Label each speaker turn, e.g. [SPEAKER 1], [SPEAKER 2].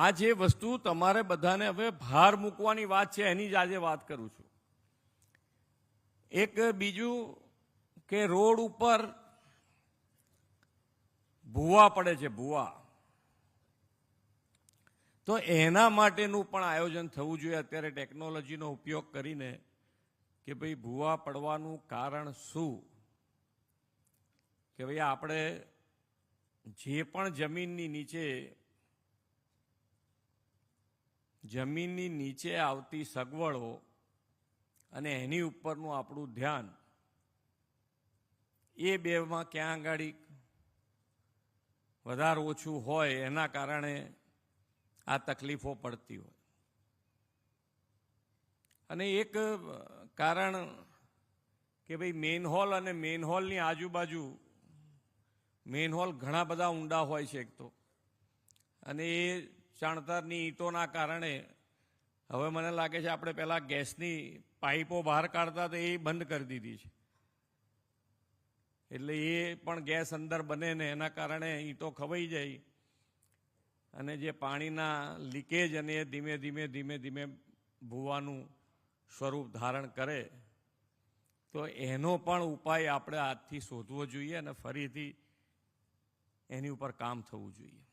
[SPEAKER 1] આ જે વસ્તુ તમારે બધાને હવે ભાર મૂકવાની વાત છે એની જ આજે વાત કરું છું. એક બીજું કે રોડ ઉપર ભૂવા પડે છે, ભૂવા, તો એના માટેનું પણ આયોજન થવું જોઈએ અત્યારે ટેકનોલોજીનો ઉપયોગ કરીને કે ભાઈ ભૂવા પડવાનું કારણ શું, કે ભાઈ આપણે જે પણ જમીનની નીચે આવતી સગવડો અને એની ઉપરનું આપણું ધ્યાન એ બેમાં ક્યાં આગળ વધારે ઓછું હોય એના કારણે આ તકલીફો પડતી હોય. અને એક કારણ કે ભાઈ મેનહોલ અને મેનહોલની આજુબાજુ મેનહોલ ઘણા બધા ઊંડા હોય છે એક તો, અને એ ચણતરની ઈંટોના કારણે હવે મને લાગે છે આપણે પહેલાં ગેસની પાઇપો બહાર કાઢતા તો એ બંધ કરી દીધી છે, એટલે એ પણ ગેસ અંદર બને ને એના કારણે ઈંટો ખવાઈ જાય અને જે પાણીના લીકેજ અને એ ધીમે ધીમે ભૂવાનું સ્વરૂપ ધારણ કરે. તો એનો પણ ઉપાય આપણે આજથી શોધવો જોઈએ અને ફરીથી એની ઉપર કામ થવું જોઈએ.